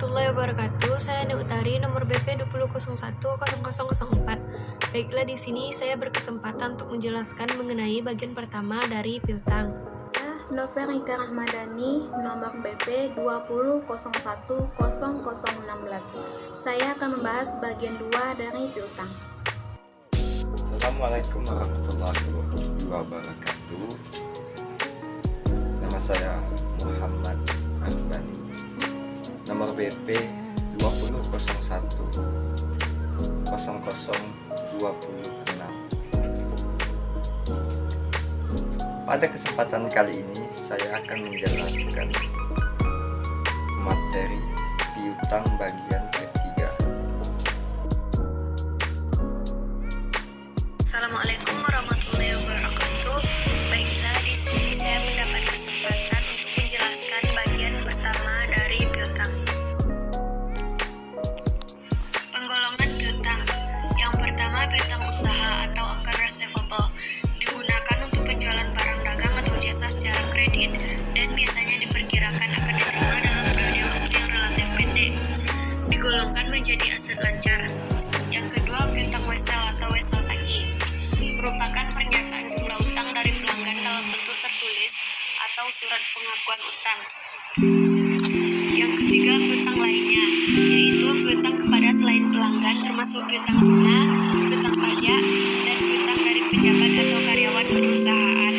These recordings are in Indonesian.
warahmatullahi wabarakatuh. Saya Andi Utari, nomor BP 20010004. Baiklah, di sini saya berkesempatan untuk menjelaskan mengenai bagian pertama dari piutang. Novel Rika Rahmadani, nomor BP 20010016. Saya akan membahas bagian 2 dari piutang. Assalamualaikum warahmatullahi wabarakatuh. Nama saya Muhammad Rahmani, nomor BP 20010026. Pada kesempatan kali ini saya akan menjelaskan materi piutang bagian ketiga. Assalamualaikum warahmatullahi wabarakatuh. Baiklah, di sini saya mendapat kesempatan untuk menjelaskan bagian pertama dari piutang. Penggolongan piutang. Yang pertama, piutang usaha atau account receivable. Digunakan untuk penjualan barang dagang atau jasa secara kredit dan biasanya diperkirakan akan diterima dalam periode waktu yang relatif pendek. Digolongkan menjadi aset lancar. Yang kedua, piutang wesel atau wesel tagih. Merupakan pernyataan jumlah utang dari pelanggan dalam bentuk tertulis atau surat pengakuan utang. Yang ketiga, piutang lainnya, yaitu piutang kepada selain pelanggan termasuk piutang bunga, piutang pajak, dan piutang dari pejabat atau karyawan perusahaan.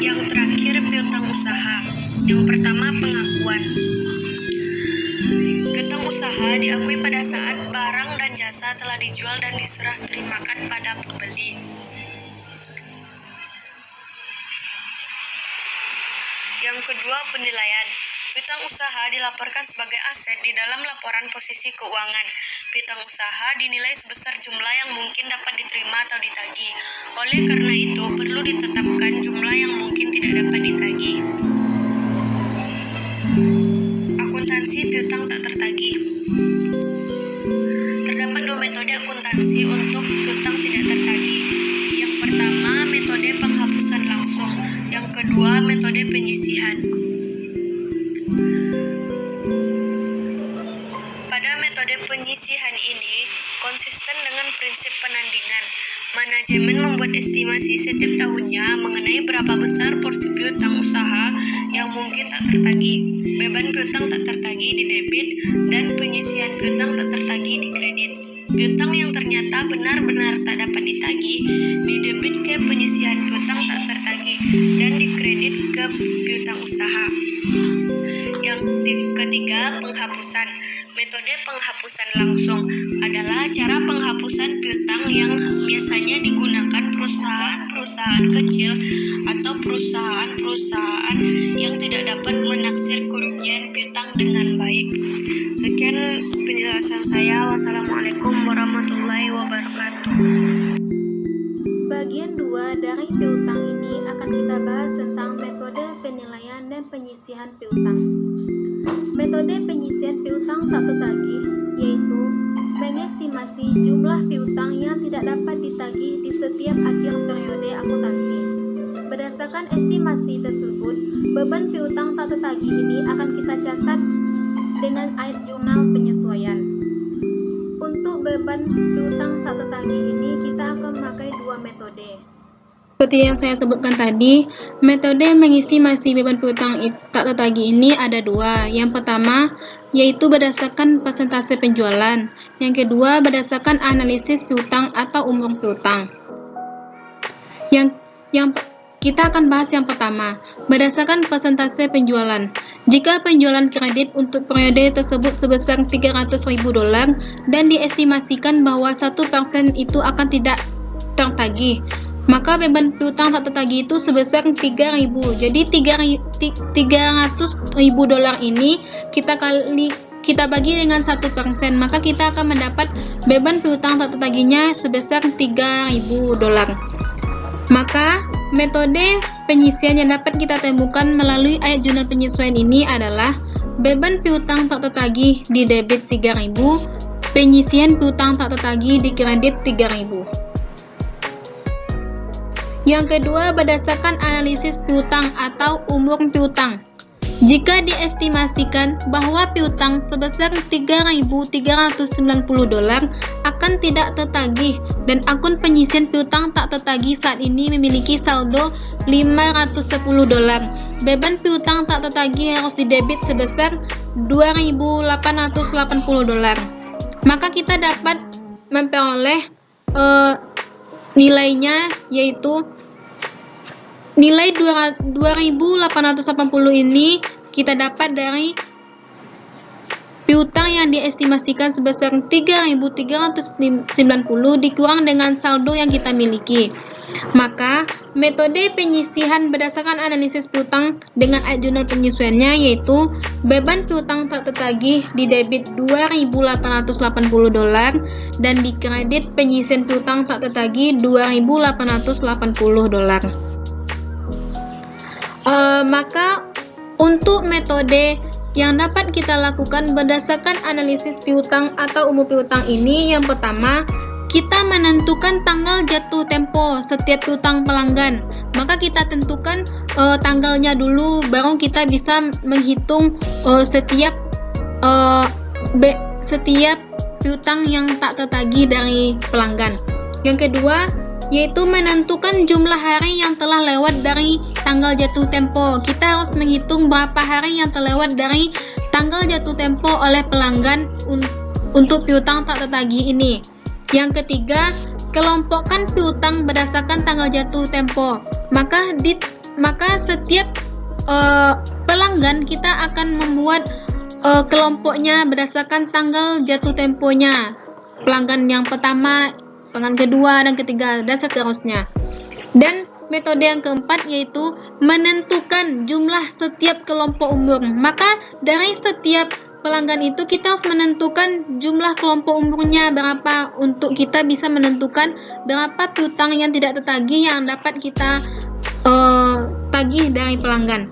Yang terakhir, piutang usaha. Yang pertama, pengakuan. Piutang usaha diakui pada saat barang dan jasa telah dijual dan diserah terimakan pada pembeli. Yang kedua, penilaian. Piutang usaha dilaporkan sebagai aset di dalam laporan posisi keuangan. Piutang usaha dinilai sebesar jumlah yang mungkin dapat diterima atau ditagih. Oleh karena itu, perlu ditetapkan jumlah yang mungkin tidak dapat ditagih. Akuntansi piutang tak tertagih. Terdapat 2 metode akuntansi untuk piutang tidak tertagih. Yang pertama, metode penghapusan langsung. Yang kedua, metode penyisihan. Pada metode penyisihan ini konsisten dengan prinsip penandingan. Manajemen membuat estimasi setiap tahunnya mengenai berapa besar porsi piutang usaha yang mungkin tak tertagih. Beban piutang tak tertagih di debit dan penyisihan piutang tak tertagih di kredit. Piutang yang ternyata benar-benar tak dapat ditagih di debit ke penyisihan piutang tak tertagih dan di kredit ke piutang usaha. Yang ketiga, penghapusan. Metode penghapusan langsung adalah cara penghapusan piutang yang biasanya digunakan perusahaan-perusahaan kecil atau perusahaan-perusahaan yang tidak dapat menaksir kerugian piutang dengan baik. Sekian penjelasan saya. Wassalamualaikum warahmatullahi wabarakatuh. Bagian 2 dari piutang ini akan kita bahas tentang metode penilaian dan penyisihan piutang. Metode penyisihan piutang tak tertagih yaitu mengestimasi jumlah piutang yang tidak dapat ditagih di setiap akhir periode akuntansi. Berdasarkan estimasi tersebut, beban piutang tak tertagih ini akan kita catat dengan ayat jurnal penyesuaian. Untuk beban piutang tak tertagih ini kita akan memakai 2 metode. Seperti yang saya sebutkan tadi, metode mengestimasi beban piutang tak tertagih ini ada 2. Yang pertama, yaitu berdasarkan persentase penjualan. Yang kedua, berdasarkan analisis piutang atau umur piutang. Kita akan bahas yang pertama, berdasarkan persentase penjualan. Jika penjualan kredit untuk periode tersebut sebesar $300.000 dan diestimasikan bahwa 1% itu akan tidak tertagih, maka beban piutang tak tertagih itu sebesar 3.000. Jadi $300.000 ini kita bagi dengan 1%, maka kita akan mendapat beban piutang tak tertagihnya sebesar $3.000. Maka metode penyisihan yang dapat kita temukan melalui ayat jurnal penyesuaian ini adalah beban piutang tak tertagih di debit 3.000, penyisihan piutang tak tertagih di kredit 3.000. Yang kedua, berdasarkan analisis piutang atau umur piutang. Jika diestimasikan bahwa piutang sebesar $3.390 akan tidak tertagih dan akun penyisihan piutang tak tertagih saat ini memiliki saldo $510, beban piutang tak tertagih harus didebit sebesar $2.880. Maka kita dapat memperoleh nilainya, yaitu nilai 2.880 ini kita dapat dari piutang yang diestimasikan sebesar 3.390 dikurang dengan saldo yang kita miliki. Maka metode penyisihan berdasarkan analisis piutang dengan jurnal penyesuaiannya yaitu beban piutang tak tertagih didebit $2.880 dan dikredit penyisihan piutang tak tertagih $2.880. Maka untuk metode yang dapat kita lakukan berdasarkan analisis piutang atau umur piutang ini, yang pertama, kita menentukan tanggal jatuh tempo setiap piutang pelanggan. Maka kita tentukan tanggalnya dulu, baru kita bisa menghitung setiap piutang yang tak tertagih dari pelanggan. Yang kedua, yaitu menentukan jumlah hari yang telah lewat dari tanggal jatuh tempo. Kita harus menghitung berapa hari yang terlewat dari tanggal jatuh tempo oleh pelanggan untuk piutang tak tertagih ini. Yang ketiga, kelompokkan piutang berdasarkan tanggal jatuh tempo. Maka setiap pelanggan kita akan membuat kelompoknya berdasarkan tanggal jatuh temponya. Pelanggan yang pertama, pelanggan kedua dan ketiga, dan seterusnya. Dan metode yang keempat yaitu menentukan jumlah setiap kelompok umur. Maka dari setiap pelanggan itu kita harus menentukan jumlah kelompok umurnya berapa untuk kita bisa menentukan berapa piutang yang tidak tertagih yang dapat kita tagih dari pelanggan.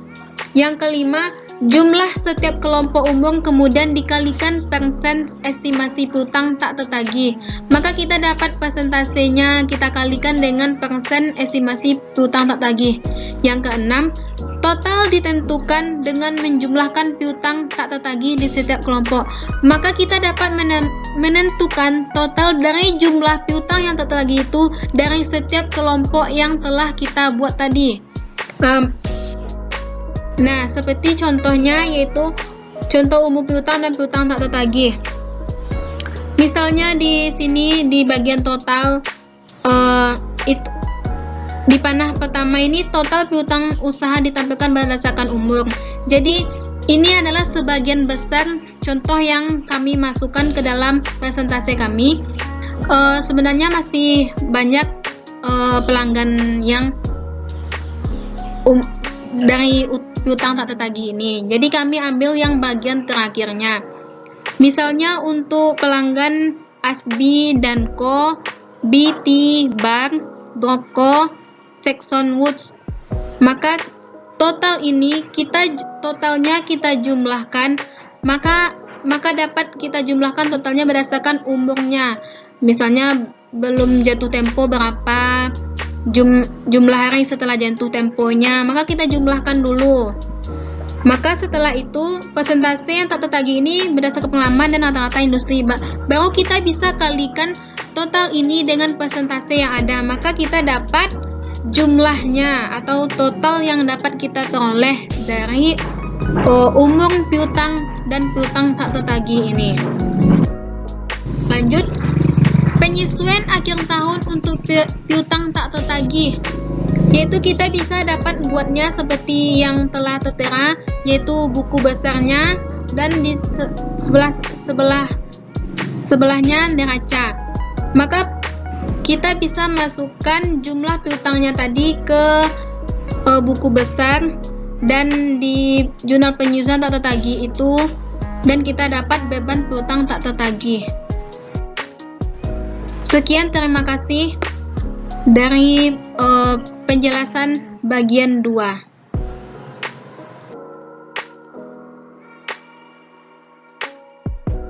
Yang kelima, jumlah setiap kelompok umur kemudian dikalikan persen estimasi piutang tak tertagih. Maka kita dapat persentasenya kita kalikan dengan persen estimasi piutang tak tagih. Yang keenam, total ditentukan dengan menjumlahkan piutang tak tertagih di setiap kelompok. Maka kita dapat menentukan total dari jumlah piutang yang tak tertagih itu dari setiap kelompok yang telah kita buat tadi. Nah, seperti contohnya yaitu contoh umur piutang dan piutang tak tertagih. Misalnya di sini di bagian total di panah pertama ini total piutang usaha ditampilkan berdasarkan umur. Jadi ini adalah sebagian besar contoh yang kami masukkan ke dalam presentasi kami. Sebenarnya masih banyak pelanggan yang dari piutang tak tertagih ini. Jadi kami ambil yang bagian terakhirnya. Misalnya untuk pelanggan Asbi dan Co, BT Bar, Broko, Saxon Woods. Maka total ini totalnya kita jumlahkan, maka dapat kita jumlahkan totalnya berdasarkan umurnya. Misalnya belum jatuh tempo berapa, jumlah hari setelah jatuh temponya, maka kita jumlahkan dulu. Maka setelah itu persentase yang tak tertagih ini berdasarkan pengalaman dan rata-rata industri, baru kita bisa kalikan total ini dengan persentase yang ada, maka kita dapat jumlahnya atau total yang dapat kita peroleh dari umur piutang dan piutang tak tertagih ini. Lanjut, penyesuaian akhir tahun untuk piutang tak tertagih, yaitu kita bisa dapat buatnya seperti yang telah tertera, yaitu buku besarnya dan di sebelahnya neraca. Maka kita bisa masukkan jumlah piutangnya tadi ke buku besar dan di jurnal penyusunan tak tertagih itu, dan kita dapat beban piutang tak tertagih. Sekian, terima kasih dari penjelasan bagian 2.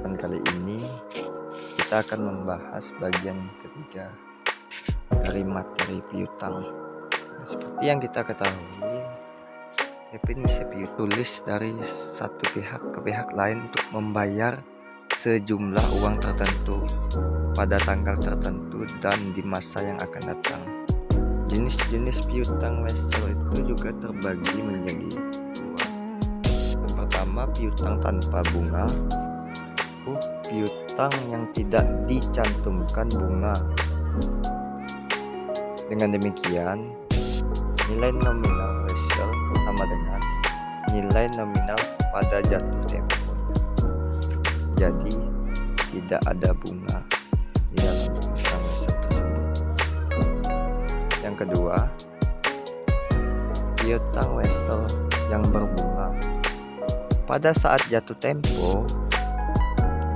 Dan kali ini kita akan membahas bagian ketiga dari materi piutang. Seperti yang kita ketahui, definisi piutang tulis dari satu pihak ke pihak lain untuk membayar sejumlah uang tertentu pada tanggal tertentu dan di masa yang akan datang. Jenis-jenis piutang wesel itu juga terbagi menjadi dua. Yang pertama, piutang tanpa bunga. Piutang yang tidak dicantumkan bunga. Dengan demikian, nilai nominal wesel sama dengan nilai nominal pada jatuh tempo. Jadi tidak ada bunga di dalam piutang wesel tersebut. Yang kedua, piutang wesel yang berbunga. Pada saat jatuh tempo,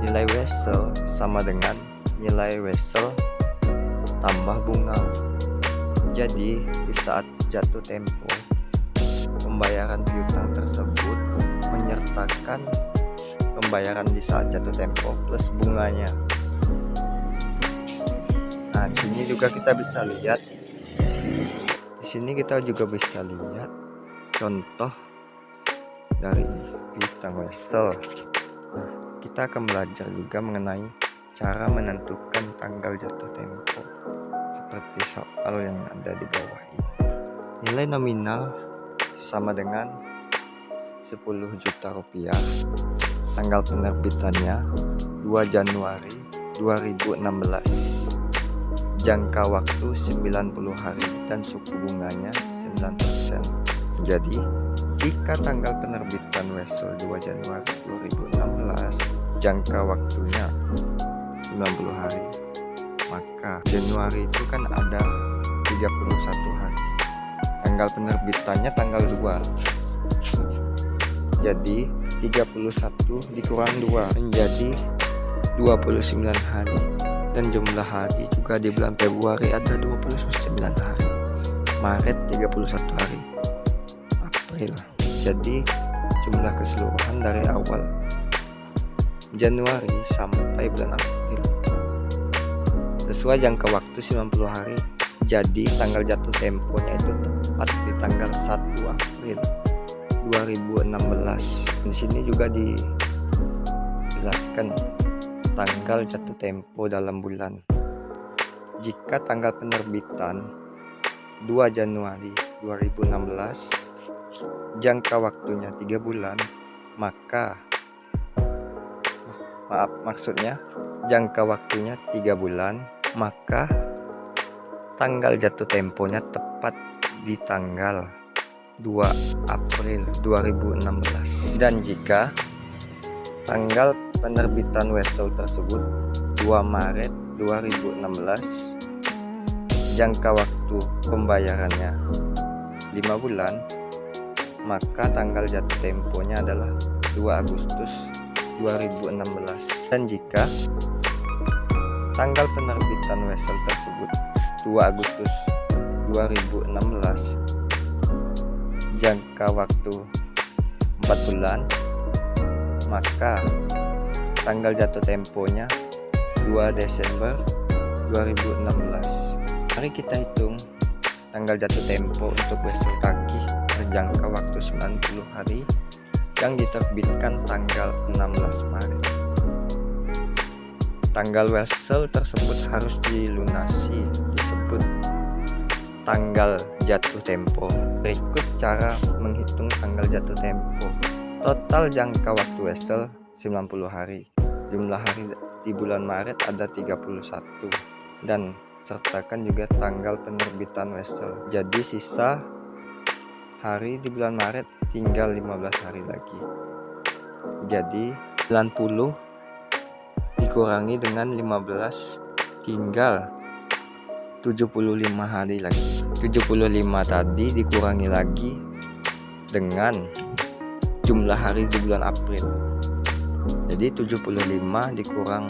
nilai wesel sama dengan nilai wesel tambah bunga. Jadi di saat jatuh tempo, pembayaran piutang tersebut menyertakan pembayaran di saat jatuh tempo plus bunganya. Nah, di sini juga kita bisa lihat. Di sini kita juga bisa lihat contoh dari piutang wesel. Nah, kita akan belajar juga mengenai cara menentukan tanggal jatuh tempo seperti soal yang ada di bawah ini. Nilai nominal sama dengan 10 juta rupiah. Tanggal penerbitannya 2 Januari 2016. Jangka waktu 90 hari dan suku bunganya 9%. Jadi, jika tanggal penerbitan wesel 2 Januari 2016, jangka waktunya 90 hari, maka Januari itu kan ada 31 hari. Tanggal penerbitannya tanggal 2. Jadi 31 dikurang 2 menjadi 29 hari. Dan jumlah hari juga di bulan Februari ada 29 hari. Maret 31 hari. April. Jadi jumlah keseluruhan dari awal Januari sampai bulan April sesuai jangka waktu 90 hari. Jadi tanggal jatuh temponya itu tepat di tanggal 1 April 2016. Di sini juga dijelaskan tanggal jatuh tempo dalam bulan. Jika tanggal penerbitan 2 Januari 2016, jangka waktunya 3 bulan, maka maksudnya jangka waktunya 3 bulan, maka tanggal jatuh temponya tepat di tanggal 2 April 2016. Dan jika tanggal penerbitan wesel tersebut 2 Maret 2016, jangka waktu pembayarannya 5 bulan, maka tanggal jatuh temponya adalah 2 Agustus 2016. Dan jika tanggal penerbitan wesel tersebut 2 Agustus 2016, jangka waktu 4 bulan, maka tanggal jatuh temponya 2 Desember 2016. Mari kita hitung tanggal jatuh tempo untuk wesel kaki berjangka waktu 90 hari yang diterbitkan tanggal 16 Maret. Tanggal wesel tersebut harus dilunasi disebut tanggal jatuh tempo. Berikut cara menghitung tanggal jatuh tempo. Total jangka waktu wesel 90 hari. Jumlah hari di bulan Maret ada 31 dan sertakan juga tanggal penerbitan wesel. Jadi sisa hari di bulan Maret tinggal 15 hari lagi. Jadi 90 dikurangi dengan 15 tinggal 75 hari lagi. 75 tadi dikurangi lagi dengan jumlah hari di bulan April. Jadi 75 dikurang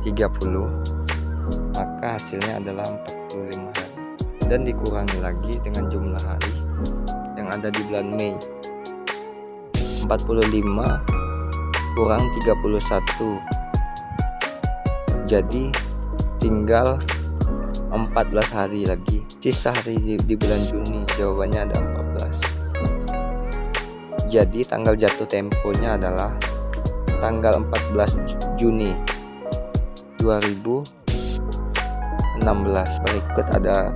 30, maka hasilnya adalah 45 hari. Dan dikurangi lagi dengan jumlah hari yang ada di bulan Mei. 45 kurang 31, jadi tinggal 14 hari lagi. Sisa hari di bulan Juni, jawabannya ada 14. Jadi tanggal jatuh temponya adalah tanggal 14 Juni 2016. Berikut ada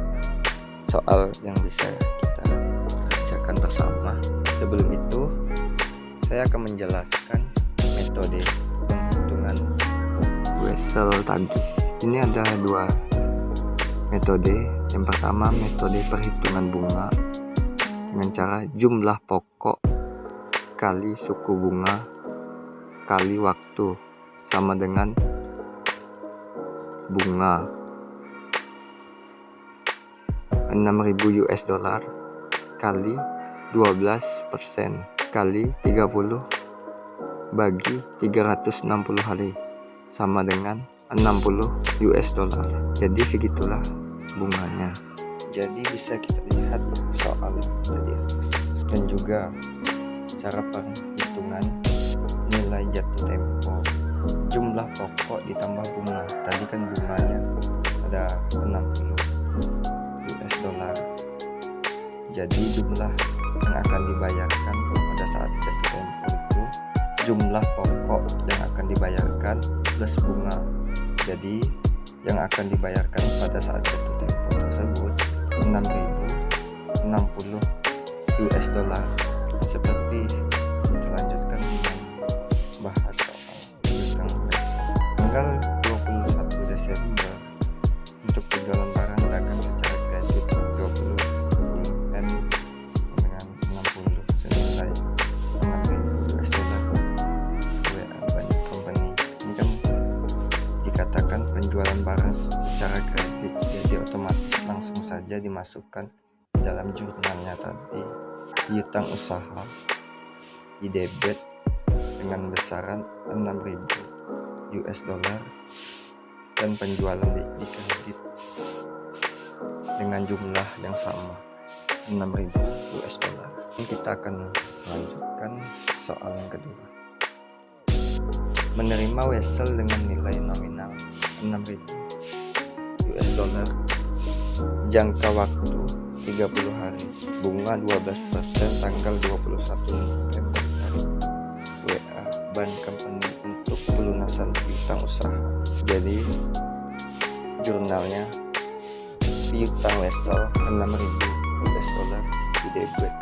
soal yang bisa kita kerjakan bersama. Sebelum itu, saya akan menjelaskan metode penghitungan Wessel tadi. Ini ada dua metode. Yang pertama, metode perhitungan bunga dengan cara jumlah pokok kali suku bunga kali waktu sama dengan bunga 6.000 US dollar kali 12% kali 30 bagi 360 hari sama dengan 60 US dollar. Jadi segitulah bunganya. Jadi bisa kita lihat soal tadi dan juga cara perhitungan nilai jatuh tempo. Jumlah pokok ditambah bunga. Tadi kan bunganya ada 60 US dollar. Jadi jumlah yang akan dibayarkan pada saat jatuh tempo itu jumlah pokok yang akan dibayarkan plus bunga. Jadi yang akan dibayarkan pada saat jatuh tempo tersebut 6.060 US dollar. Seperti selanjutkan bahas soal piutang Wessel. Tanggal 21 Desember untuk penjualan barang dagang secara kredit 20 dan dengan 60 senilai 6.000 US dollar WA Bank Company. Ini kan dikatakan penjualan barang secara kredit, jadi otomatis langsung saja dimasukkan dalam jurnalnya tadi. Piutang usaha di debit dengan besaran 6.000 US dollar dan penjualan di kredit dengan jumlah yang sama 6.000 US dollar. Kita akan melanjutkan soal yang kedua. Menerima Wessel dengan nilai nominal 6.000 US dollar, jangka waktu 30 hari, bunga 12% tanggal 21 November hari, WA Bank Company untuk pelunasan piutang usaha. Jadi jurnalnya piutang Wessel 6.000 US dollar di debit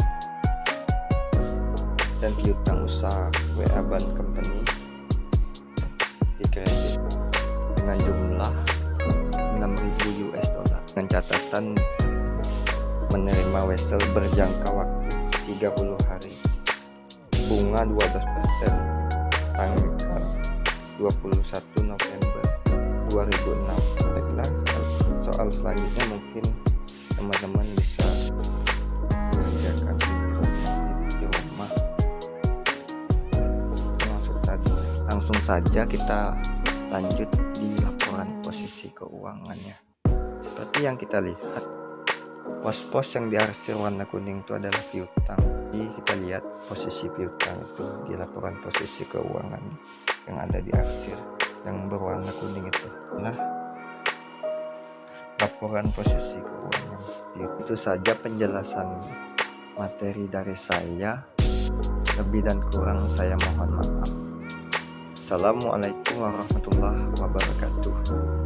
dan piutang usaha WA Bank Company di kredit dengan jumlah 6.000 US dollar dengan catatan menerima Wessel berjangka waktu 30 hari, bunga 12% tanggal 21 November 2006. Baiklah, soal selanjutnya mungkin teman-teman bisa mengerjakan di rumah. Langsung saja kita lanjut di laporan posisi keuangannya. Seperti yang kita lihat, pos-pos yang diarsir warna kuning itu adalah piutang. Jadi kita lihat posisi piutang itu di laporan posisi keuangan yang ada di arsir yang berwarna kuning itu. Nah, laporan posisi keuangan. Itu saja penjelasan materi dari saya. Lebih dan kurang saya mohon maaf. Assalamualaikum warahmatullahi wabarakatuh.